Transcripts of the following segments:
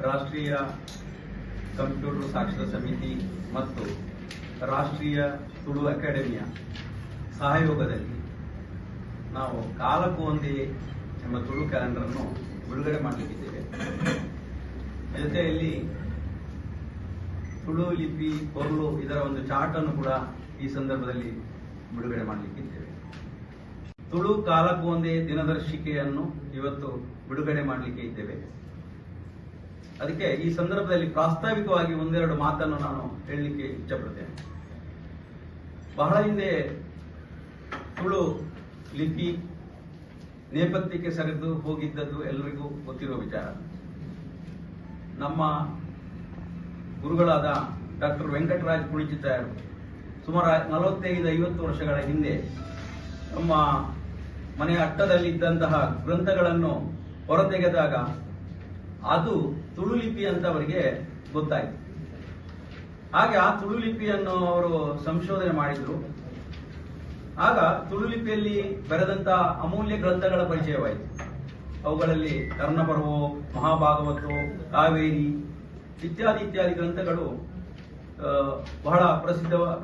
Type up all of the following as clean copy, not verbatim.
ರಾಷ್ಟ್ರೀಯ ಕಂಪ್ಯೂಟರ್ ಸಾಕ್ಷರ ಸಮಿತಿ ಮತ್ತು ರಾಷ್ಟ್ರೀಯ ತುಳು ಅಕಾಡೆಮಿಯ ಸಹಯೋಗದಲ್ಲಿ ನಾವು ಕಾಲಕ್ಕೂ ಒಂದೇ ಎಂಬ ತುಳು ಕ್ಯಾಲೆಂಡರ್ ಅನ್ನು ಬಿಡುಗಡೆ ಮಾಡಲಿಕ್ಕಿದ್ದೇವೆ. ಜೊತೆಯಲ್ಲಿ ತುಳು ಲಿಪಿ ಕೊರಲು ಇದರ ಒಂದು ಚಾರ್ಟ್ ಅನ್ನು ಕೂಡ ಈ ಸಂದರ್ಭದಲ್ಲಿ ಬಿಡುಗಡೆ ಮಾಡಲಿಕ್ಕಿದ್ದೇವೆ. ತುಳು ಕಾಲಕ್ಕೂ ಒಂದೇ ದಿನದರ್ಶಿಕೆಯನ್ನು ಇವತ್ತು ಬಿಡುಗಡೆ ಮಾಡಲಿಕ್ಕೆ ಇದ್ದೇವೆ. ಅದಕ್ಕೆ ಈ ಸಂದರ್ಭದಲ್ಲಿ ಪ್ರಾಸ್ತಾವಿಕವಾಗಿ ಒಂದೆರಡು ಮಾತನ್ನು ನಾನು ಹೇಳಲಿಕ್ಕೆ ಇಚ್ಛಪಡ್ತೇನೆ. ಬಹಳ ಹಿಂದೆ ತುಳು ಲಿಪಿ ನೇಪಥ್ಯಕ್ಕೆ ಸರಿದು ಹೋಗಿದ್ದದ್ದು ಎಲ್ಲರಿಗೂ ಗೊತ್ತಿರುವ ವಿಚಾರ. ನಮ್ಮ ಗುರುಗಳಾದ ಡಾಕ್ಟರ್ ವೆಂಕಟರಾಜ್ ಪುಳಿಚಿತಾಯರು ಸುಮಾರು 45-50 ವರ್ಷಗಳ ಹಿಂದೆ ನಮ್ಮ ಮನೆಯ ಅಟ್ಟದಲ್ಲಿ ಇದ್ದಂತಹ ಗ್ರಂಥಗಳನ್ನು ಹೊರತೆಗೆದಾಗ ಅದು ತುಳು ಲಿಪಿ ಅಂತ ಅವರಿಗೆ ಗೊತ್ತಾಯಿತು. ಹಾಗೆ ಆ ತುಳು ಲಿಪಿಯನ್ನು ಅವರು ಸಂಶೋಧನೆ ಮಾಡಿದ್ರು. ಆಗ ತುಳು ಲಿಪಿಯಲ್ಲಿ ಬರೆದಂತಹ ಅಮೂಲ್ಯ ಗ್ರಂಥಗಳ ಪರಿಚಯವಾಯಿತು. ಅವುಗಳಲ್ಲಿ ಕರ್ಣಪರ್ವೋ, ಮಹಾಭಾಗವತೋ, ಕಾವೇರಿ ಇತ್ಯಾದಿ ಇತ್ಯಾದಿ ಗ್ರಂಥಗಳು ಬಹಳ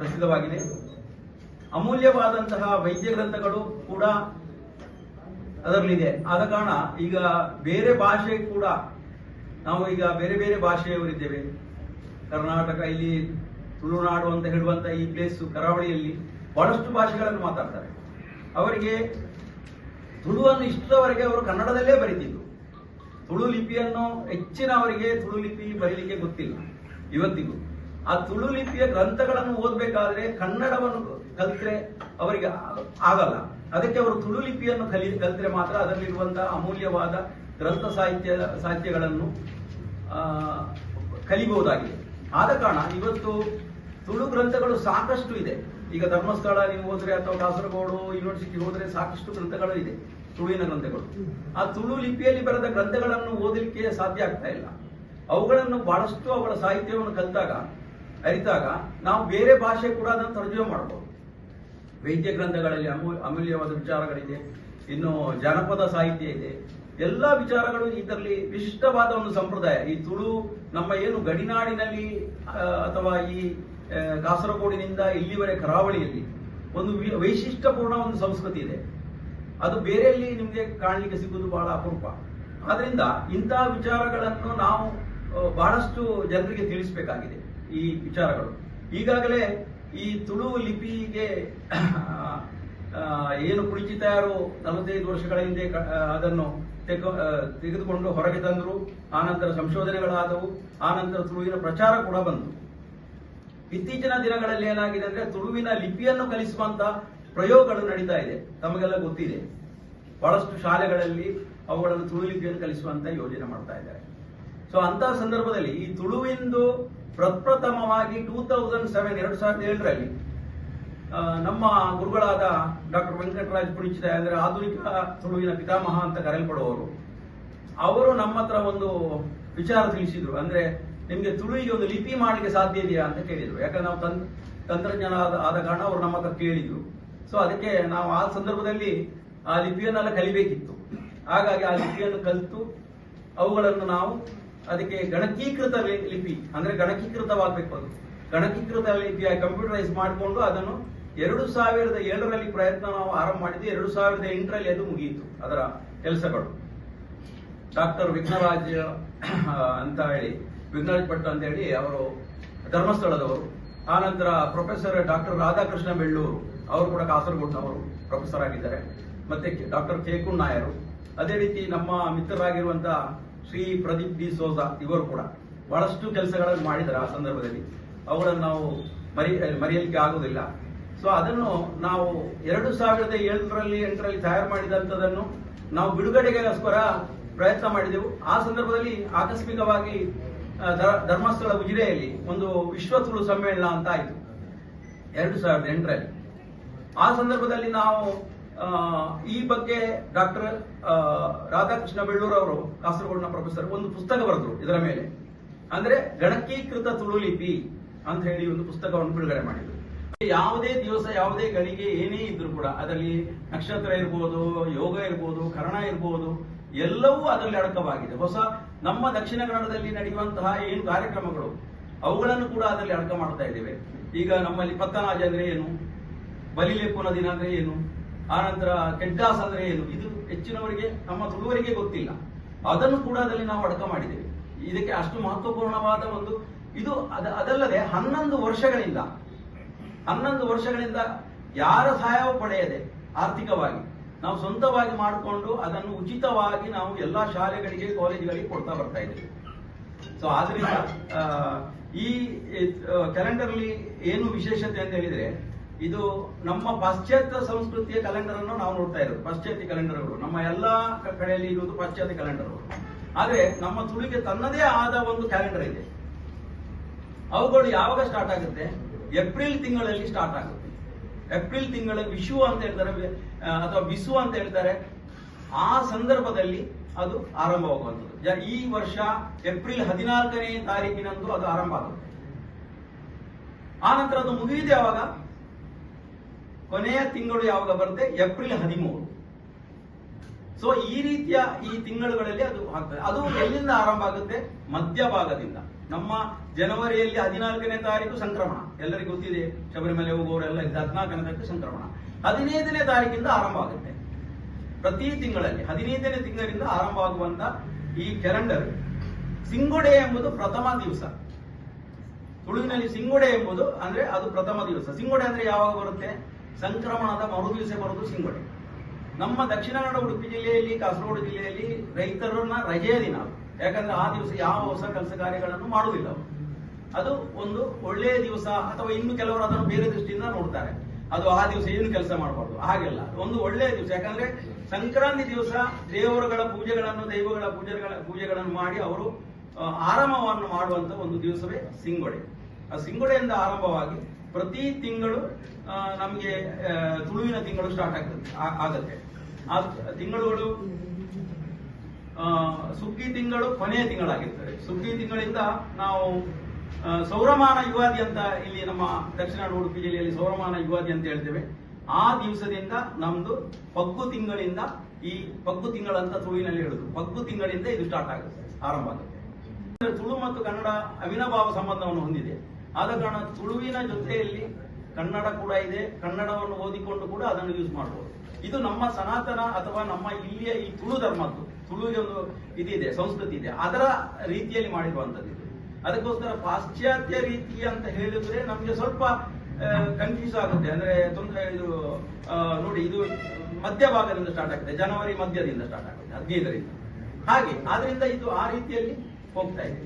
ಪ್ರಸಿದ್ಧವಾಗಿದೆ. ಅಮೂಲ್ಯವಾದಂತಹ ವೈದ್ಯ ಗ್ರಂಥಗಳು ಕೂಡ ಅದರಲ್ಲಿದೆ. ಆದ ಕಾರಣ ಈಗ ಬೇರೆ ಭಾಷೆ ಕೂಡ ನಾವು ಈಗ ಬೇರೆ ಬೇರೆ ಭಾಷೆಯವರಿದ್ದೇವೆ. ಕರ್ನಾಟಕ ಇಲ್ಲಿ ತುಳುನಾಡು ಅಂತ ಹೇಳುವಂತ ಈ ಪ್ಲೇಸ್ ಕರಾವಳಿಯಲ್ಲಿ ಬಹಳಷ್ಟು ಭಾಷೆಗಳನ್ನು ಮಾತಾಡ್ತಾರೆ. ಅವರಿಗೆ ತುಳುವನ್ನು ಇಷ್ಟರವರೆಗೆ ಅವರು ಕನ್ನಡದಲ್ಲೇ ಬರೀತಿದ್ರು. ತುಳು ಲಿಪಿಯನ್ನು ಹೆಚ್ಚಿನ ಅವರಿಗೆ ತುಳು ಲಿಪಿ ಬರೀಲಿಕ್ಕೆ ಗೊತ್ತಿಲ್ಲ ಇವತ್ತಿಗೂ. ಆ ತುಳು ಲಿಪಿಯ ಗ್ರಂಥಗಳನ್ನು ಓದಬೇಕಾದ್ರೆ ಕನ್ನಡವನ್ನು ಕಲಿತ್ರೆ ಅವರಿಗೆ ಆಗಲ್ಲ. ಅದಕ್ಕೆ ಅವರು ತುಳು ಲಿಪಿಯನ್ನು ಕಲಿತ್ರೆ ಮಾತ್ರ ಅದರಲ್ಲಿರುವಂತಹ ಅಮೂಲ್ಯವಾದ ಗ್ರಂಥ ಸಾಹಿತ್ಯಗಳನ್ನು ಕಲಿಬಹುದಾಗಿದೆ. ಆದ ಕಾರಣ ಇವತ್ತು ತುಳು ಗ್ರಂಥಗಳು ಸಾಕಷ್ಟು ಇದೆ. ಈಗ ಧರ್ಮಸ್ಥಳ ನೀವು ಹೋದ್ರೆ ಅಥವಾ ಕಾಸರಗೋಡು ಯೂನಿವರ್ಸಿಟಿ ಹೋದ್ರೆ ಸಾಕಷ್ಟು ಗ್ರಂಥಗಳು ಇದೆ, ತುಳುವಿನ ಗ್ರಂಥಗಳು. ಆ ತುಳು ಲಿಪಿಯಲ್ಲಿ ಬರೆದ ಗ್ರಂಥಗಳನ್ನು ಓದಲಿಕ್ಕೆ ಸಾಧ್ಯ ಆಗ್ತಾ ಇಲ್ಲ. ಅವುಗಳನ್ನು ಬಹಳಷ್ಟು ಅವಳ ಸಾಹಿತ್ಯವನ್ನು ಅರಿತಾಗ ನಾವು ಬೇರೆ ಭಾಷೆ ಕೂಡ ಅದನ್ನು ತರ್ಜುಮೆ ಮಾಡಬಹುದು. ವೈದ್ಯ ಗ್ರಂಥಗಳಲ್ಲಿ ಅಮೂಲ್ಯವಾದ ವಿಚಾರಗಳಿದೆ, ಇನ್ನು ಜಾನಪದ ಸಾಹಿತ್ಯ ಇದೆ. ಎಲ್ಲ ವಿಚಾರಗಳು ಇದರಲ್ಲಿ ವಿಶಿಷ್ಟವಾದ ಒಂದು ಸಂಪ್ರದಾಯ. ಈ ತುಳು ನಮ್ಮ ಏನು ಗಡಿನಾಡಿನಲ್ಲಿ ಅಥವಾ ಈ ಕಾಸರಗೋಡಿನಿಂದ ಇಲ್ಲಿವರೆಗೆ ಕರಾವಳಿಯಲ್ಲಿ ಒಂದು ವೈಶಿಷ್ಟ್ಯಪೂರ್ಣ ಒಂದು ಸಂಸ್ಕೃತಿ ಇದೆ. ಅದು ಬೇರೆಯಲ್ಲಿ ನಿಮಗೆ ಕಾಣಲಿಕ್ಕೆ ಸಿಗುವುದು ಬಹಳ ಅಪರೂಪ. ಆದ್ರಿಂದ ಇಂತಹ ವಿಚಾರಗಳನ್ನು ನಾವು ಬಹಳಷ್ಟು ಜನರಿಗೆ ತಿಳಿಸಬೇಕಾಗಿದೆ. ಈ ವಿಚಾರಗಳು ಈಗಾಗಲೇ ಈ ತುಳು ಲಿಪಿಗೆ ಏನು ಪುಳಿಚಿತಾಯರು 45 ವರ್ಷಗಳ ಹಿಂದೆ ಅದನ್ನು ತೆಗೆದುಕೊಂಡು ಹೊರಗೆ ತಂದರು. ಆನಂತರ ಸಂಶೋಧನೆಗಳಾದವು. ಆನಂತರ ತುಳುವಿನ ಪ್ರಚಾರ ಕೂಡ ಬಂತು. ಇತ್ತೀಚಿನ ದಿನಗಳಲ್ಲಿ ಏನಾಗಿದೆ ಅಂದ್ರೆ ತುಳುವಿನ ಲಿಪಿಯನ್ನು ಕಲಿಸುವಂತ ಪ್ರಯೋಗಗಳು ನಡೀತಾ ಇದೆ. ತಮಗೆಲ್ಲ ಗೊತ್ತಿದೆ, ಬಹಳಷ್ಟು ಶಾಲೆಗಳಲ್ಲಿ ಅವುಗಳನ್ನು ತುಳು ಲಿಪಿಯನ್ನು ಕಲಿಸುವಂತ ಯೋಜನೆ ಮಾಡ್ತಾ ಇದ್ದಾರೆ. ಸೊ ಅಂತಹ ಸಂದರ್ಭದಲ್ಲಿ ಈ ತುಳುವಿಂದು ಪ್ರಪ್ರಥಮವಾಗಿ 2007ರಲ್ಲಿ ನಮ್ಮ ಗುರುಗಳಾದ ಡಾಕ್ಟರ್ ವೆಂಕಟರಾಜ್ ಪುಳಿಚಿತಾಯ ಅಂದ್ರೆ ಆಧುನಿಕ ತುಳುವಿನ ಪಿತಾಮಹ ಅಂತ ಕರೆಯಲ್ಪಡುವವರು, ಅವರು ನಮ್ಮ ಹತ್ರ ಒಂದು ವಿಚಾರ ತಿಳಿಸಿದ್ರು. ಅಂದ್ರೆ ನಿಮ್ಗೆ ತುಳುವಿಗೆ ಒಂದು ಲಿಪಿ ಮಾಡಲಿಕ್ಕೆ ಸಾಧ್ಯ ಇದೆಯಾ ಅಂತ ಕೇಳಿದ್ರು. ಯಾಕಂದ್ರೆ ನಾವು ತಂತ್ರಜ್ಞಾನ ಆದ ಕಾರಣ ಅವರು ನಮ್ಮ ಹತ್ರ ಕೇಳಿದ್ರು. ಸೊ ಅದಕ್ಕೆ ನಾವು ಆ ಸಂದರ್ಭದಲ್ಲಿ ಆ ಲಿಪಿಯನ್ನೆಲ್ಲ ಕಲಿಬೇಕಿತ್ತು. ಹಾಗಾಗಿ ಆ ಲಿಪಿಯನ್ನು ಕಲಿತು ಅವುಗಳನ್ನು ನಾವು ಅದಕ್ಕೆ ಗಣಕೀಕೃತ ಲಿಪಿ ಅಂದ್ರೆ ಗಣಕೀಕೃತವಾಗಬೇಕು. ಅದು ಗಣಕೀಕೃತ ಲಿಪಿಯ ಕಂಪ್ಯೂಟರೈಸ್ ಮಾಡಿಕೊಂಡು ಅದನ್ನು 2007ರಲ್ಲಿ ಪ್ರಯತ್ನ ನಾವು ಆರಂಭ ಮಾಡಿದ್ವಿ. 2008ರಲ್ಲಿ ಅದು ಮುಗಿಯಿತು ಅದರ ಕೆಲಸಗಳು. ಡಾಕ್ಟರ್ ವಿಘ್ನರಾಜ್ ಅಂತ ಹೇಳಿ, ವಿಘ್ನರಾಜ್ ಭಟ್ ಅಂತ ಹೇಳಿ ಅವರು ಧರ್ಮಸ್ಥಳದವರು. ಆನಂತರ ಪ್ರೊಫೆಸರ್ ಡಾಕ್ಟರ್ ರಾಧಾಕೃಷ್ಣ ಬೆಳ್ಳೂರು, ಅವರು ಕೂಡ ಕಾಸರಗೋಡಿನವರು ಪ್ರೊಫೆಸರ್ ಆಗಿದ್ದಾರೆ. ಮತ್ತೆ ಡಾಕ್ಟರ್ ಕೇಕುನ್ ನಾಯರು, ಅದೇ ರೀತಿ ನಮ್ಮ ಮಿತ್ರರಾಗಿರುವಂತಹ ಶ್ರೀ ಪ್ರದೀಪ್ ಡಿ ಸೋಜಾ, ಇವರು ಕೂಡ ಬಹಳಷ್ಟು ಕೆಲಸಗಳನ್ನು ಮಾಡಿದ್ದಾರೆ. ಆ ಸಂದರ್ಭದಲ್ಲಿ ಅವುಗಳನ್ನು ನಾವು ಮರೆಯಲಿಕ್ಕೆ ಆಗುವುದಿಲ್ಲ. ಸೊ ಅದನ್ನು ನಾವು 2007-8ರಲ್ಲಿ ತಯಾರು ಮಾಡಿದಂಥದನ್ನು ನಾವು ಬಿಡುಗಡೆಗೋಸ್ಕರ ಪ್ರಯತ್ನ ಮಾಡಿದೆವು. ಆ ಸಂದರ್ಭದಲ್ಲಿ ಆಕಸ್ಮಿಕವಾಗಿ ಧರ್ಮಸ್ಥಳ ಉಜಿರೆಯಲ್ಲಿ ಒಂದು ವಿಶ್ವ ತುಳು ಸಮ್ಮೇಳನ ಅಂತ ಆಯಿತು 2008ರಲ್ಲಿ. ಆ ಸಂದರ್ಭದಲ್ಲಿ ನಾವು ಈ ಬಗ್ಗೆ ಡಾಕ್ಟರ್ ರಾಧಾಕೃಷ್ಣ ಬೆಳ್ಳೂರು ಅವರು, ಕಾಸರಗೋಡಿನ ಪ್ರೊಫೆಸರ್, ಒಂದು ಪುಸ್ತಕ ಬರೆದ್ರು ಇದರ ಮೇಲೆ. ಅಂದ್ರೆ ಗಣಕೀಕೃತ ತುಳು ಲಿಪಿ ಅಂತ ಹೇಳಿ ಒಂದು ಪುಸ್ತಕವನ್ನು ಬಿಡುಗಡೆ ಮಾಡಿದ್ರು. ಯಾವುದೇ ದಿವಸ ಯಾವುದೇ ಗಳಿಗೆ ಏನೇ ಇದ್ರು ಕೂಡ ಅದರಲ್ಲಿ ನಕ್ಷತ್ರ ಇರ್ಬೋದು, ಯೋಗ ಇರ್ಬೋದು, ಕರ್ಣ ಇರ್ಬೋದು, ಎಲ್ಲವೂ ಅದರಲ್ಲಿ ಅಡಕವಾಗಿದೆ. ಹೊಸ ನಮ್ಮ ದಕ್ಷಿಣ ಕನ್ನಡದಲ್ಲಿ ನಡೆಯುವಂತಹ ಏನು ಕಾರ್ಯಕ್ರಮಗಳು ಅವುಗಳನ್ನು ಕೂಡ ಅದರಲ್ಲಿ ಅಡಕ ಮಾಡ್ತಾ ಇದ್ದೇವೆ. ಈಗ ನಮ್ಮಲ್ಲಿ ಪತ್ತನಾಜ ಅಂದ್ರೆ ಏನು, ಬಲಿಲೆಪ್ಪುನ ದಿನ ಅಂದ್ರೆ ಏನು, ಆನಂತರ ಕೆಡ್ಡಾಸ್ ಅಂದ್ರೆ ಏನು, ಇದು ಹೆಚ್ಚಿನವರಿಗೆ ನಮ್ಮ ತುಳುವರಿಗೆ ಗೊತ್ತಿಲ್ಲ. ಅದನ್ನು ಕೂಡ ಅದರಲ್ಲಿ ನಾವು ಅಡಕ ಮಾಡಿದ್ದೇವೆ. ಇದಕ್ಕೆ ಅಷ್ಟು ಮಹತ್ವಪೂರ್ಣವಾದ ಒಂದು ಇದು ಅದಲ್ಲದೆ 11 ವರ್ಷಗಳಿಂದ ಯಾರ ಸಹಾಯವೂ ಪಡೆಯದೆ ಆರ್ಥಿಕವಾಗಿ ನಾವು ಸ್ವಂತವಾಗಿ ಮಾಡಿಕೊಂಡು ಅದನ್ನು ಉಚಿತವಾಗಿ ನಾವು ಎಲ್ಲಾ ಶಾಲೆಗಳಿಗೆ ಕಾಲೇಜುಗಳಿಗೆ ಕೊಡ್ತಾ ಬರ್ತಾ ಇದ್ದೇವೆ. ಸೊ ಆದ್ರಿಂದ ಈ ಕ್ಯಾಲೆಂಡರ್ಲಿ ಏನು ವಿಶೇಷತೆ ಅಂತ ಹೇಳಿದ್ರೆ, ಇದು ನಮ್ಮ ಪಾಶ್ಚಾತ್ಯ ಸಂಸ್ಕೃತಿಯ ಕ್ಯಾಲೆಂಡರ್ ಅನ್ನು ನಾವು ನೋಡ್ತಾ ಇರೋದು. ಪಾಶ್ಚಾತ್ಯ ಕ್ಯಾಲೆಂಡರ್ಗಳು ನಮ್ಮ ಎಲ್ಲಾ ಕಡೆಯಲ್ಲಿ ಇರುವುದು ಪಾಶ್ಚಾತ್ಯ ಕ್ಯಾಲೆಂಡರ್ಗಳು. ಆದ್ರೆ ನಮ್ಮ ತುಳುವಿಗೆ ತನ್ನದೇ ಆದ ಒಂದು ಕ್ಯಾಲೆಂಡರ್ ಇದೆ. ಅವುಗಳು ಯಾವಾಗ ಸ್ಟಾರ್ಟ್ ಆಗುತ್ತೆ? ಏಪ್ರಿಲ್ ತಿಂಗಳಲ್ಲಿ ಸ್ಟಾರ್ಟ್ ಆಗುತ್ತೆ. ಏಪ್ರಿಲ್ ತಿಂಗಳ ವಿಷು ಅಂತ ಹೇಳ್ತಾರೆ ಅಥವಾ ಬಿಸು ಅಂತ ಹೇಳ್ತಾರೆ. ಆ ಸಂದರ್ಭದಲ್ಲಿ ಅದು ಆರಂಭವಾಗುವಂಥದ್ದು. ಈ ವರ್ಷ ಏಪ್ರಿಲ್ 14ನೇ ತಾರೀಕಿನಂದು ಅದು ಆರಂಭ ಆಗುತ್ತೆ. ಆ ನಂತರ ಅದು ಮುಗಿದಿದೆ ಯಾವಾಗ? ಕೊನೆಯ ತಿಂಗಳು ಯಾವಾಗ ಬರುತ್ತೆ? ಏಪ್ರಿಲ್ 13. ಸೊ ಈ ರೀತಿಯ ಈ ತಿಂಗಳುಗಳಲ್ಲಿ ಅದು ಆಗ್ತದೆ. ಅದು ಎಲ್ಲಿಂದ ಆರಂಭ ಆಗುತ್ತೆ? ಮಧ್ಯಭಾಗದಿಂದ. ನಮ್ಮ ಜನವರಿಯಲ್ಲಿ 14ನೇ ತಾರೀಕು ಸಂಕ್ರಮಣ, ಎಲ್ಲರಿಗೂ ಗೊತ್ತಿದೆ. ಶಬರಿಮಲೆ ಹೋಗುವವರೆಲ್ಲ 14ನೇ ತಾರೀಕು ಸಂಕ್ರಮಣ. 15ನೇ ತಾರೀಕಿಂದ ಆರಂಭ ಆಗುತ್ತೆ. ಪ್ರತಿ ತಿಂಗಳಲ್ಲಿ 15ನೇ ತಿಂಗಳಿಂದ ಆರಂಭ ಆಗುವಂತ ಈ ಕ್ಯಾಲೆಂಡರ್ ಸಿಂಗೊಡೆ ಎಂಬುದು ಪ್ರಥಮ ದಿವಸ. ತುಳುವಿನಲ್ಲಿ ಸಿಂಗೊಡೆ ಎಂಬುದು ಅಂದ್ರೆ ಅದು ಪ್ರಥಮ ದಿವಸ. ಸಿಂಗೊಡೆ ಅಂದ್ರೆ ಯಾವಾಗ ಬರುತ್ತೆ? ಸಂಕ್ರಮಣದ ಮರು ದಿವಸ ಬರುವುದು ಸಿಂಗೊಡೆ. ನಮ್ಮ ದಕ್ಷಿಣ ಕನ್ನಡ, ಉಡುಪಿ ಜಿಲ್ಲೆಯಲ್ಲಿ, ಕಾಸರಗೋಡು ಜಿಲ್ಲೆಯಲ್ಲಿ ರೈತರನ್ನ ರಜೆಯ ದಿನ. ಯಾಕಂದ್ರೆ ಆ ದಿವಸ ಯಾವ ಹೊಸ ಕೆಲಸ ಕಾರ್ಯಗಳನ್ನು ಮಾಡುವುದಿಲ್ಲ. ಅದು ಒಂದು ಒಳ್ಳೆಯ ದಿವಸ. ಅಥವಾ ಇನ್ನು ಕೆಲವರು ಅದನ್ನು ಬೇರೆ ದೃಷ್ಟಿಯಿಂದ ನೋಡ್ತಾರೆ, ಅದು ಆ ದಿವಸ ಏನು ಕೆಲಸ ಮಾಡಬಾರ್ದು. ಹಾಗೆಲ್ಲ ಒಂದು ಒಳ್ಳೆಯ ದಿವಸ. ಯಾಕಂದ್ರೆ ಸಂಕ್ರಾಂತಿ ದಿವಸ ದೇವರುಗಳ ಪೂಜೆಗಳನ್ನು, ದೈವಗಳ ಪೂಜೆಗಳನ್ನು ಮಾಡಿ ಅವರು ಆರಂಭವನ್ನು ಮಾಡುವಂತ ಒಂದು ದಿವಸವೇ ಸಿಂಗೊಡೆ. ಆ ಸಿಂಗೊಡೆಯಿಂದ ಆರಂಭವಾಗಿ ಪ್ರತಿ ತಿಂಗಳು ನಮಗೆ ತುಳುವಿನ ತಿಂಗಳು ಸ್ಟಾರ್ಟ್ ಆಗತ್ತೆ. ಆ ತಿಂಗಳುಗಳು ಸುಗ್ಗಿ ತಿಂಗಳು ಕೊನೆಯ ತಿಂಗಳಾಗಿರ್ತದೆ. ಸುಗ್ಗಿ ತಿಂಗಳಿಂದ ನಾವು ಸೌರಮಾನ ಯುಗಾದಿ ಅಂತ ಇಲ್ಲಿ ನಮ್ಮ ದಕ್ಷಿಣ ಉಡುಪಿ ಜಿಲ್ಲೆಯಲ್ಲಿ ಸೌರಮಾನ ಯುಗಾದಿ ಅಂತ ಹೇಳ್ತೇವೆ. ಆ ದಿವಸದಿಂದ ನಮ್ದು ಪಗ್ಗು ತಿಂಗಳಿಂದ, ಈ ಪಗ್ಗು ತಿಂಗಳಂತ ತುಳುವಿನಲ್ಲಿ ಹೇಳುದು, ಪಗ್ಗು ತಿಂಗಳಿಂದ ಇದು ಸ್ಟಾರ್ಟ್ ಆಗುತ್ತೆ, ಆರಂಭ ಆಗುತ್ತೆ. ತುಳು ಮತ್ತು ಕನ್ನಡ ಅವಿನಾಭಾವ ಸಂಬಂಧವನ್ನು ಹೊಂದಿದೆ. ಆದ ಕಾರಣ ತುಳುವಿನ ಜೊತೆಯಲ್ಲಿ ಕನ್ನಡ ಕೂಡ ಇದೆ. ಕನ್ನಡವನ್ನು ಓದಿಕೊಂಡು ಕೂಡ ಅದನ್ನು ಯೂಸ್ ಮಾಡಬಹುದು. ಇದು ನಮ್ಮ ಸನಾತನ ಅಥವಾ ನಮ್ಮ ಇಲ್ಲಿಯ ಈ ತುಳು ಧರ್ಮದ್ದು, ತುಳುವಿಗೆ ಒಂದು ಇದಿದೆ, ಸಂಸ್ಕೃತಿ ಇದೆ, ಅದರ ರೀತಿಯಲ್ಲಿ ಮಾಡಿರುವಂತದ್ದು ಇದು. ಅದಕ್ಕೋಸ್ಕರ ಪಾಶ್ಚಾತ್ಯ ರೀತಿ ಅಂತ ಹೇಳಿದ್ರೆ ನಮ್ಗೆ ಸ್ವಲ್ಪ ಕನ್ಫ್ಯೂಸ್ ಆಗುತ್ತೆ. ಅಂದ್ರೆ ತೊಂದರೆ. ಇದು ನೋಡಿ, ಇದು ಮಧ್ಯಭಾಗದಿಂದ ಸ್ಟಾರ್ಟ್ ಆಗುತ್ತೆ, ಜನವರಿ ಮಧ್ಯದಿಂದ ಸ್ಟಾರ್ಟ್ ಆಗುತ್ತೆ, 15ರಿಂದ ಹಾಗೆ. ಆದ್ರಿಂದ ಇದು ಆ ರೀತಿಯಲ್ಲಿ ಹೋಗ್ತಾ ಇದೆ.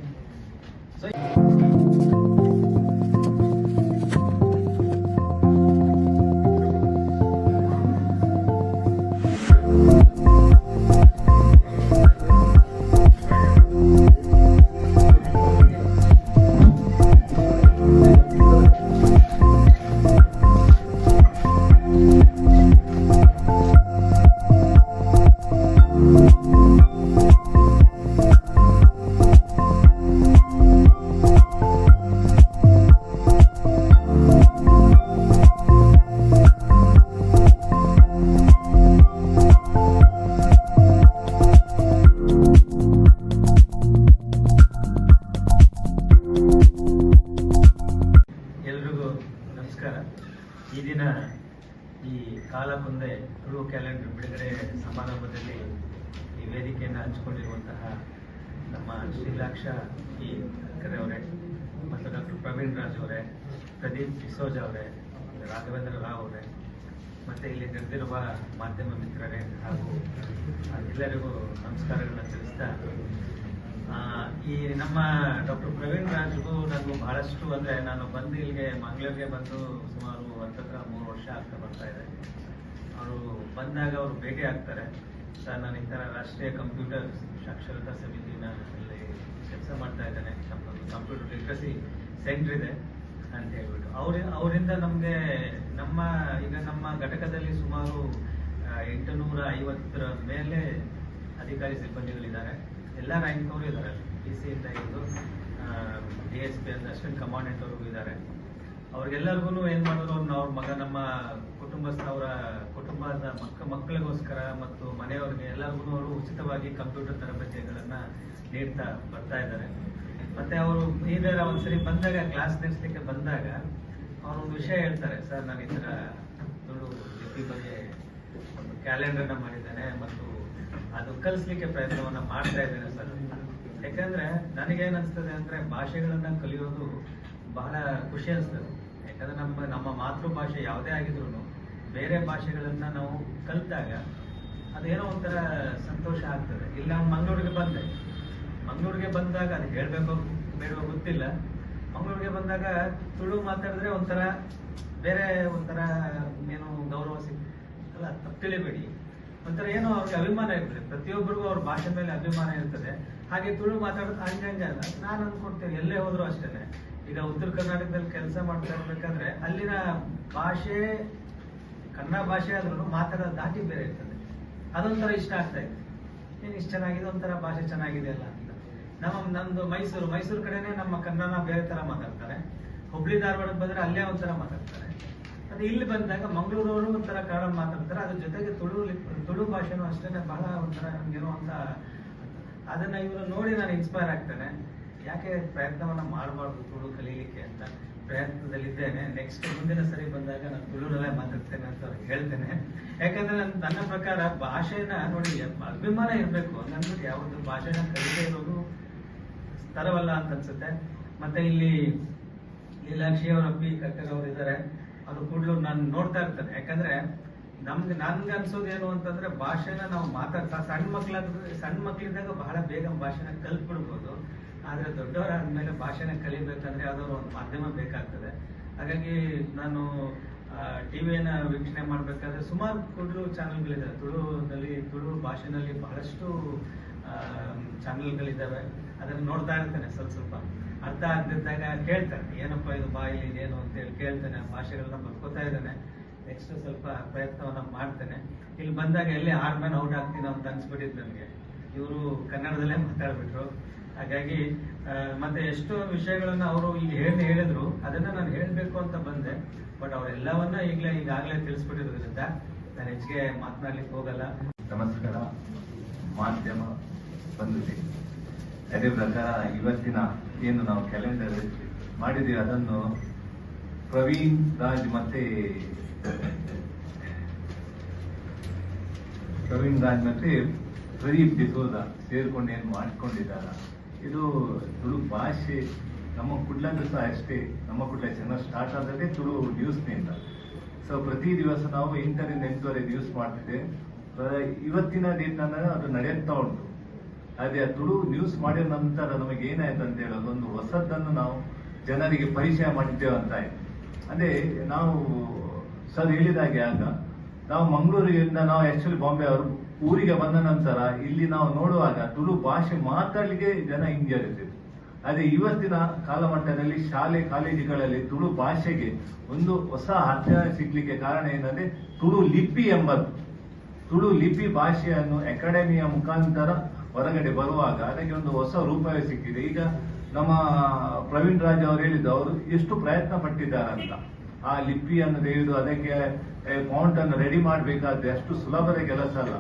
ಈ ದಿನ ಈ ಕಾಲಕುಂದೆ ತುಳು ಕ್ಯಾಲೆಂಡರ್ ಬಿಡುಗಡೆ ಸಮಾರಂಭದಲ್ಲಿ ಈ ವೇದಿಕೆಯನ್ನು ಹಂಚಿಕೊಂಡಿರುವಂತಹ ನಮ್ಮ ಶ್ರೀಲಾಕ್ಷ ಈ ಅವರೇ ಮತ್ತು ಡಾಕ್ಟರ್ ಪ್ರವೀಣ್ ರಾಜ್ ಅವರೇ, ಪ್ರದೀಪ್ ಡಿಸೋಜ ಅವರೇ, ರಾಘವೇಂದ್ರ ರಾವ್ ಅವರೇ, ಮತ್ತು ಇಲ್ಲಿ ನೆರೆದಿರುವ ಮಾಧ್ಯಮ ಮಿತ್ರರೇ ಹಾಗೂ ಎಲ್ಲರಿಗೂ ನಮಸ್ಕಾರಗಳನ್ನ ತಿಳಿಸ್ತಾ, ಈ ನಮ್ಮ ಡಾಕ್ಟರ್ ಪ್ರವೀಣ್ ರಾಜ್ಗೂ ನನಗೂ ಬಹಳಷ್ಟು ಅಂದರೆ ನಾನು ಬಂದು ಇಲ್ಲಿಗೆ ಮಂಗಳೂರಿಗೆ ಬಂದು ಸುಮಾರು 3 ವರ್ಷ ಆಗ್ತಾ ಬರ್ತಾ ಇದೆ. ಅವರು ಬಂದಾಗ ಅವರು ಭೇಟಿ ಆಗ್ತಾರೆ, ಸರ್ ನಾನು ಈ ಥರ ರಾಷ್ಟ್ರೀಯ ಕಂಪ್ಯೂಟರ್ ಸಾಕ್ಷರತಾ ಸಮಿತಿನ ಅಲ್ಲಿ ಕೆಲಸ ಮಾಡ್ತಾ ಇದ್ದೇನೆ, ನಮ್ಮದು ಕಂಪ್ಯೂಟರ್ ಲಿಟ್ರಸಿ ಸೆಂಟರ್ ಇದೆ ಅಂತ ಹೇಳ್ಬಿಟ್ಟು ಅವರಿಂದ ನಮಗೆ ಈಗ ನಮ್ಮ ಘಟಕದಲ್ಲಿ ಸುಮಾರು 850ರ ಮೇಲೆ ಅಧಿಕಾರಿ ಸಿಬ್ಬಂದಿಗಳಿದ್ದಾರೆ. ಎಲ್ಲ ರ್ಯಾಂಕ್ ಅವರು ಇದ್ದಾರೆ, PC ಇಂದ ಹಿಡಿದು DSP ಅಂತ ಅಸಿಸ್ಟೆಂಟ್ ಕಮಾಂಡೆಂಟ್ ಅವ್ರಿಗೂ ಇದ್ದಾರೆ. ಅವ್ರಿಗೆಲ್ಲರಿಗೂ ಏನು ಮಾಡಿದ್ರು, ಅವ್ರ ಮಗ ನಮ್ಮ ಕುಟುಂಬದ ಮಕ್ಕಳಿಗೋಸ್ಕರ ಮತ್ತು ಮನೆಯವರಿಗೆ ಎಲ್ಲರಿಗೂ ಅವರು ಉಚಿತವಾಗಿ ಕಂಪ್ಯೂಟರ್ ತರಬೇತಿಗಳನ್ನ ನೀಡ್ತಾ ಬರ್ತಾ ಇದ್ದಾರೆ. ಮತ್ತೆ ಅವರು ಇದರ ಒಂದ್ಸರಿ ಬಂದಾಗ ಕ್ಲಾಸ್ ನಡೆಸಲಿಕ್ಕೆ ಬಂದಾಗ ಅವರು ಒಂದು ವಿಷಯ ಹೇಳ್ತಾರೆ, ಸರ್ ನಾನು ಈ ತರ ತುಳು ಲಿಪಿ ಬಗ್ಗೆ ಒಂದು ಕ್ಯಾಲೆಂಡರ್ನ ಮಾಡಿದ್ದೇನೆ ಮತ್ತು ಅದು ಕಲಿಸ್ಲಿಕ್ಕೆ ಪ್ರಯತ್ನವನ್ನ ಮಾಡ್ತಾ ಇದ್ದೇನೆ ಸರ್. ಯಾಕಂದ್ರೆ ನನಗೇನ್ ಅನ್ಸ್ತದೆ ಅಂದ್ರೆ ಭಾಷೆಗಳನ್ನ ಕಲಿಯೋದು ಬಹಳ ಖುಷಿ ಅನ್ಸ್ತದೆ. ಯಾಕಂದ್ರೆ ನಮ್ಮ ಮಾತೃಭಾಷೆ ಯಾವುದೇ ಆಗಿದ್ರು ಬೇರೆ ಭಾಷೆಗಳನ್ನ ನಾವು ಕಲಿತಾಗ ಅದೇನೋ ಒಂಥರ ಸಂತೋಷ ಆಗ್ತದೆ. ಇಲ್ಲ ಮಂಗಳೂರಿಗೆ ಬಂದಾಗ ಅದು ಹೇಳ್ಬೇಕೋ ಬೇಡವೋ ಗೊತ್ತಿಲ್ಲ. ಮಂಗಳೂರಿಗೆ ಬಂದಾಗ ತುಳು ಮಾತಾಡಿದ್ರೆ ಒಂಥರ ಬೇರೆ ಒಂಥರ ಏನೋ ಗೌರವ ಅಲ್ಲ, ತಪ್ಪು ತಿಳಿಬೇಡಿ, ಒಂಥರ ಏನೋ ಅವ್ರಿಗೆ ಅಭಿಮಾನ ಇರ್ತದೆ. ಪ್ರತಿಯೊಬ್ಬರಿಗೂ ಅವ್ರ ಭಾಷೆ ಮೇಲೆ ಅಭಿಮಾನ ಇರ್ತದೆ. ಹಾಗೆ ತುಳು ಮಾತಾಡೋದು ಹಂಗಂಗೆ ಅಲ್ಲ. ನಾನು ಅಂದ್ಕೊಡ್ತೇನೆ, ಎಲ್ಲೇ ಹೋದ್ರು ಅಷ್ಟೇನೆ. ಈಗ ಉತ್ತರ ಕರ್ನಾಟಕದಲ್ಲಿ ಕೆಲಸ ಮಾಡ್ತಾ ಇರ್ಬೇಕಾದ್ರೆ ಅಲ್ಲಿನ ಭಾಷೆ ಕನ್ನಡ ಭಾಷೆ ಆದ್ರೂ ಮಾತಾಡೋದು ದಾಟಿ ಬೇರೆ ಇರ್ತದೆ. ಅದೊಂಥರ ಇಷ್ಟ ಆಗ್ತಾ ಇದೆ. ಏನ್ ಇಷ್ಟ ಚೆನ್ನಾಗಿದೆ, ಒಂಥರ ಭಾಷೆ ಚೆನ್ನಾಗಿದೆ ಅಲ್ಲ ಅಂತ. ನಮ್ದು ಮೈಸೂರು ಕಡೆನೆ ನಮ್ಮ ಕನ್ನಡನ ಬೇರೆ ತರ ಮಾತಾಡ್ತಾರೆ. ಹುಬ್ಳಿ ಧಾರವಾಡಕ್ಕೆ ಬಂದ್ರೆ ಅಲ್ಲೇ ಒಂಥರ ಮಾತಾಡ್ತಾರೆ. ಅದು ಇಲ್ಲಿ ಬಂದಾಗ ಮಂಗಳೂರವರು ಒಂಥರ ಕನ್ನಡ ಮಾತಾಡ್ತಾರೆ. ಅದ್ರ ಜೊತೆಗೆ ತುಳು ಭಾಷೆನೂ ಅಷ್ಟೇ ಬಹಳ ಒಂಥರ ನಮ್ಗೇನೋ ಅಂತ. ಅದನ್ನ ಇವರು ನೋಡಿ ನಾನು ಇನ್ಸ್ಪೈರ್ ಆಗ್ತೇನೆ. ಯಾಕೆ ಪ್ರಯತ್ನವನ್ನ ಮಾಡಬಾರ್ದು ತುಳು ಕಲೀಲಿಕ್ಕೆ ಅಂತ ಪ್ರಯತ್ನದಲ್ಲಿದ್ದೇನೆ. ನೆಕ್ಸ್ಟ್ ಮುಂದಿನ ಸರಿ ಬಂದಾಗ ನಾನು ತುಳುನಲ್ಲೇ ಮಾತಾಡ್ತೇನೆ ಅಂತ ಅವ್ರಿಗೆ ಹೇಳ್ತೇನೆ. ಯಾಕಂದ್ರೆ ನನ್ನ ಪ್ರಕಾರ ಭಾಷೆನ ನೋಡಿ ಅಭಿಮಾನ ಇರ್ಬೇಕು. ಹಂಗಂದ್ಬಿಟ್ಟು ಯಾವ್ದು ಭಾಷೆನ ಕಲಿದೇ ಇರೋದು ತರವಲ್ಲ ಅಂತ ಅನ್ಸುತ್ತೆ. ಮತ್ತೆ ಇಲ್ಲಿ ಲೀಲಾಕ್ಷಿ ಅವರ ಪಿ ಕಕ್ಕರ್ ಅವರು ಇದ್ದಾರೆ. ಅದು ಕೂಡಲೂ ನಾನು ನೋಡ್ತಾ ಇರ್ತೇನೆ. ಯಾಕಂದ್ರೆ ನನ್ಗೆ ಅನ್ಸೋದು ಏನು ಅಂತಂದ್ರೆ ಭಾಷೆನ ನಾವು ಸಣ್ಣ ಮಕ್ಳಿದ್ದಾಗ ಬಹಳ ಬೇಗ ಭಾಷೆನ ಕಲ್ತ್ಬಿಡ್ಬೋದು. ಆದ್ರೆ ದೊಡ್ಡವರಾದ್ಮೇಲೆ ಭಾಷೆನ ಕಲಿಬೇಕಂದ್ರೆ ಯಾವ್ದಾದ್ರು ಒಂದು ಮಾಧ್ಯಮ ಬೇಕಾಗ್ತದೆ. ಹಾಗಾಗಿ ನಾನು ಟಿವಿಯನ್ನ ವೀಕ್ಷಣೆ ಮಾಡ್ಬೇಕಾದ್ರೆ ಸುಮಾರು ಕೂಡಲೂ ಚಾನೆಲ್ಗಳಿದ್ದಾವೆ. ತುಳು ಭಾಷೆನಲ್ಲಿ ಬಹಳಷ್ಟು ಚಾನೆಲ್ಗಳಿದ್ದಾವೆ. ಅದನ್ನ ನೋಡ್ತಾ ಇರ್ತೇನೆ. ಸ್ವಲ್ಪ ಅರ್ಥ ಆಗದಿದ್ದಾಗ ಕೇಳ್ತೇನೆ, ಏನಪ್ಪಾ ಇದು ಬಾಯಿಲಿ ಇದೇನು ಅಂತೇಳಿ ಕೇಳ್ತೇನೆ. ಭಾಷೆಗಳನ್ನ ಬರ್ಕೋತಾ ಇದ್ದೇನೆ. ನೆಕ್ಸ್ಟ್ ಸ್ವಲ್ಪ ಪ್ರಯತ್ನವನ್ನ ಮಾಡ್ತೇನೆ. ಇಲ್ಲಿ ಬಂದಾಗ ಎಲ್ಲಿ ಆರ್ಮೇನ್ ಔಟ್ ಆಗ್ತೀನೋ ಅಂತ ಅನ್ಸ್ಬಿಟ್ಟಿದ್ದು ನನಗೆ. ಇವರು ಕನ್ನಡದಲ್ಲೇ ಮಾತಾಡ್ಬಿಟ್ರು. ಹಾಗಾಗಿ ಮತ್ತೆ ಎಷ್ಟೋ ವಿಷಯಗಳನ್ನ ಅವರು ಈಗ ಹೇಳಿದ್ರು. ಅದನ್ನ ನಾನು ಹೇಳ್ಬೇಕು ಅಂತ ಬಂದೆ. ಬಟ್ ಅವರೆಲ್ಲವನ್ನ ಈಗಾಗಲೇ ತಿಳಿಸ್ಬಿಟ್ಟಿರೋದ್ರಿಂದ ನಾನು ಹೆಚ್ಚಿಗೆ ಮಾತನಾಡ್ಲಿಕ್ಕೆ ಹೋಗಲ್ಲ. ನಮಸ್ಕಾರ ಮಾಧ್ಯಮ ಬಂಧುಗಳೇ. ಅದೇ ಪ್ರಕಾರ ಇವತ್ತಿನ ಏನು ನಾವು ಕ್ಯಾಲೆಂಡರ್ ಮಾಡಿದ್ದೀವಿ ಅದನ್ನು ಪ್ರವೀಣ್ ರಾಜ್ ಮತ್ತೆ ಪ್ರದೀಪ್ ಡಿಸೋಜ ಸೇರ್ಕೊಂಡು ಏನು ಮಾಡ್ಕೊಂಡಿದ್ದಾರೆ. ಇದು ತುಳು ಭಾಷೆ ನಮ್ಮ ಕುಡ್ಲಂದು ಸಹ ಅಷ್ಟೇ. ನಮ್ಮ ಕುಡ್ಲ ಚೆನ್ನಾಗಿ ಸ್ಟಾರ್ಟ್ ಆದದೇ ತುಳು ನ್ಯೂಸ್ನಿಂದ. ಸೊ ಪ್ರತಿ ದಿವಸ ನಾವು 8ರಿಂದ 8:30 ನ್ಯೂಸ್ ಮಾಡ್ತಿದ್ದೆ. ಇವತ್ತಿನ ಡೇಟ್ ಅದು ನಡೆಯುತ್ತಾ ಉಂಟು. ಅದೇ ತುಳು ನ್ಯೂಸ್ ಮಾಡಿದ ನಂತರ ನಮಗೆ ಏನಾಯ್ತು ಅಂತ ಹೇಳೋದು, ಒಂದು ಹೊಸದನ್ನು ನಾವು ಜನರಿಗೆ ಪರಿಚಯ ಮಾಡಿದ್ದೇವೆ ಅಂತ ಆಯ್ತು. ಅದೇ ನಾವು ಸರ್ ಹೇಳಿದಾಗೆ ಆಗ ನಾವು ಮಂಗಳೂರಿನಿಂದ ನಾವು ಆಕ್ಚುಲಿ ಬಾಂಬೆ ಅವರು ಊರಿಗೆ ಬಂದ ನಂತರ ಇಲ್ಲಿ ನಾವು ನೋಡುವಾಗ ತುಳು ಭಾಷೆ ಮಾತಾಡ್ಲಿಕ್ಕೆ ಜನ ಹಿಂಜರಿತಿದ್ರು. ಅದೇ ಇವತ್ತಿನ ಕಾಲಮಟ್ಟದಲ್ಲಿ ಶಾಲೆ ಕಾಲೇಜುಗಳಲ್ಲಿ ತುಳು ಭಾಷೆಗೆ ಒಂದು ಹೊಸ ಅಧ್ಯಯನ ಸಿಗ್ಲಿಕ್ಕೆ ಕಾರಣ ಏನಂದ್ರೆ ತುಳು ಲಿಪಿ ಎಂಬುದು. ತುಳು ಲಿಪಿ ಭಾಷೆಯನ್ನು ಅಕಾಡೆಮಿಯ ಮುಖಾಂತರ ಹೊರಗಡೆ ಬರುವಾಗ ಅದಕ್ಕೆ ಒಂದು ಹೊಸ ರೂಪವೇ ಸಿಕ್ಕಿದೆ. ಈಗ ನಮ್ಮ ಪ್ರವೀಣ್ ರಾಜ್ ಅವರು ಹೇಳಿದ್ದು ಅವರು ಎಷ್ಟು ಪ್ರಯತ್ನ ಪಟ್ಟಿದ್ದಾರೆ ಅಂತ. ಆ ಲಿಪಿಯನ್ನು ತೆಗೆದು ಅದಕ್ಕೆ ಫಾಂಟ್ ಅನ್ನು ರೆಡಿ ಮಾಡಬೇಕಾದ್ರೆ ಅಷ್ಟು ಸುಲಭದ ಕೆಲಸ ಅಲ್ಲ.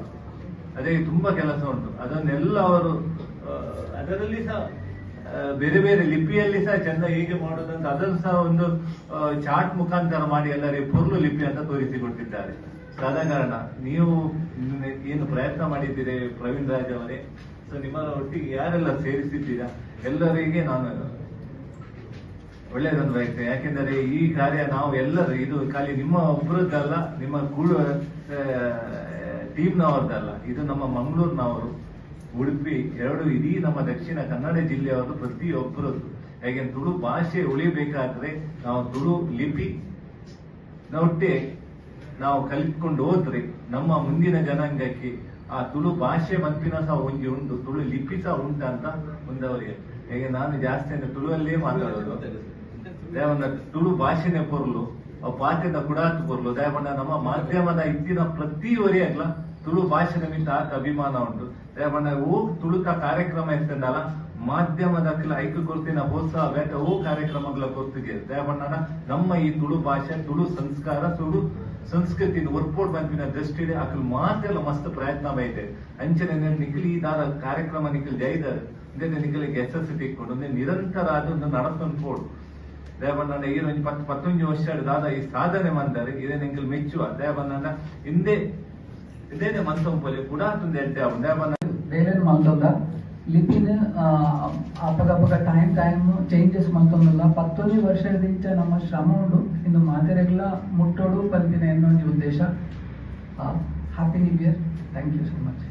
ಅದೇ ತುಂಬಾ ಕೆಲಸ ಉಂಟು. ಅದನ್ನೆಲ್ಲ ಅವರು ಅದರಲ್ಲಿ ಸಹ ಬೇರೆ ಬೇರೆ ಲಿಪಿಯಲ್ಲಿ ಸಹ ಚೆಂದ ಹೇಗೆ ಮಾಡೋದಂತ ಅದನ್ನು ಸಹ ಒಂದು ಚಾರ್ಟ್ ಮುಖಾಂತರ ಮಾಡಿ ಎಲ್ಲರಿಗೆ ಪೊರ್ಲು ಲಿಪಿ ಅಂತ ತೋರಿಸಿಕೊಟ್ಟಿದ್ದಾರೆ. ಆದ ಕಾರಣ ನೀವು ಏನು ಪ್ರಯತ್ನ ಮಾಡಿದ್ದೀರಿ ಪ್ರವೀಣ್ ರಾಜ್ ಅವರೇ, ಸೊ ನಿಮ್ಮ ಒಟ್ಟಿಗೆ ಯಾರೆಲ್ಲ ಸೇರಿಸಿದ್ದೀರಾ ಎಲ್ಲರಿಗೆ ನಾನು ಒಳ್ಳೆಯದನ್ನು ಬಯಸ್ತೇನೆ. ಯಾಕೆಂದರೆ ಈ ಕಾರ್ಯ ನಾವು ಎಲ್ಲರೂ ಇದು ಖಾಲಿ ನಿಮ್ಮ ಒಬ್ಬರದ್ದಲ್ಲ, ನಿಮ್ಮ ಟೀಮ್ನವರದ್ದಲ್ಲ. ಇದು ನಮ್ಮ ಮಂಗಳೂರಿನವರು, ಉಡುಪಿ ಎರಡು ಇಡೀ ನಮ್ಮ ದಕ್ಷಿಣ ಕನ್ನಡ ಜಿಲ್ಲೆಯವರು ಪ್ರತಿಯೊಬ್ಬರದ್ದು. ಯಾಕೆ ತುಳು ಭಾಷೆ ಉಳಿಬೇಕಾದ್ರೆ ನಾವು ತುಳು ಲಿಪಿ ಒಟ್ಟೆ ನಾವು ಕಲಿತ್ಕೊಂಡು ಹೋದ್ರೆ ನಮ್ಮ ಮುಂದಿನ ಜನಾಂಗಕ್ಕೆ ಆ ತುಳು ಭಾಷೆ ಮತ್ತಿನ ಸಹ ಒಂಜಿ ಉಂಟು, ತುಳು ಲಿಪಿ ಸಹ ಉಂಟಂತ ಒಂದವರಿಗೆ. ಹೇಗೆ ನಾನು ಜಾಸ್ತಿ ಅಂದ್ರೆ ತುಳುವಲ್ಲೇ ಮಾತಾಡೋದು. ದಯವಂತ ತುಳು ಭಾಷೆನೇ ಪೊರ್ಲು ಪಾಠದ ಕುಡಾತ್ ಪೊರ್ಲು ದಯವಂತ ನಮ್ಮ ಮಾಧ್ಯಮದ ಇತ್ತಿನ ಪ್ರತಿವರಿ ಆಗ್ಲ ತುಳು ಭಾಷೆ ನಿಮಿತ್ತ ಆತ ಅಭಿಮಾನ ಉಂಟು. ದಯವಂತ ತುಳುಕ ಕಾರ್ಯಕ್ರಮ ಇರ್ತದಲ್ಲ ಮಾಧ್ಯಮದ ಐಕ್ಯ ಕೊರ್ತಿನ ಪ್ರೋತ್ಸಾಹ ಬೇಟ ಕಾರ್ಯಕ್ರಮಗಳ ಕೊರ್ತಿಗೆ ದಯವಂತ ನಮ್ಮ ಈ ತುಳು ಭಾಷೆ, ತುಳು ಸಂಸ್ಕಾರ, ತುಳು ಸಂಸ್ಕೃತಿ ಒರ್ಪೋಡ್ ಬಂಪಿನ ದೃಷ್ಟಿಡೆ ಅಕಲ್ ಮಾತ್ರ ಮಸ್ತ್ ಪ್ರಯತ್ನ ಬೈತೆ ಅಂಚನೆ ನಿಖಿಲ್ ಈ ದಾರ ಕಾರ್ಯಕ್ರಮ ನಿಖಿಲ್ ಜೈದರ್ ಅಂದ್ರೆ ನಿಖಿಲಿಗೆ ಯಶಸ್ಸು ತಿಕ್ಕೊಂಡು ನಿರಂತರ ಅದೊಂದು ನಡತೊಂದು ಪೋಡು ದೇವಣ್ಣ ಈ 11 ವರ್ಷ ದಾದ ಈ ಸಾಧನೆ ಮಂದರೆ ಇದೇ ನಿಂಕಲ್ ಮೆಚ್ಚುವ ದೇವಣ್ಣ ಇದೇನೆ ಮಂತಂಪಲ್ಲಿ ಕೂಡ ತುಂಬ ಹೇಳ್ತೇವೆ ದೇವಣ್ಣ ಬೇರೆನ್ ಮಲ್ತೊಂದ ಲಿಪಿನ ಅಪಗಪಗ ಟೈಮ್ ಚೇಂಜಸ್ ಮಲ್ತೊಂದಲ್ಲ 11 ವರ್ಷದಿಂದ ನಮ್ಮ ಶ್ರಮ ಉಂಡು ಇಂದು ಮಾತೆರೆಗ್ಲ ಮುಟ್ಟೋಡು ಪಂಪಿನ ಎನ್ನೊಂದು ಉದ್ದೇಶ. Happy new year. Thank you so much.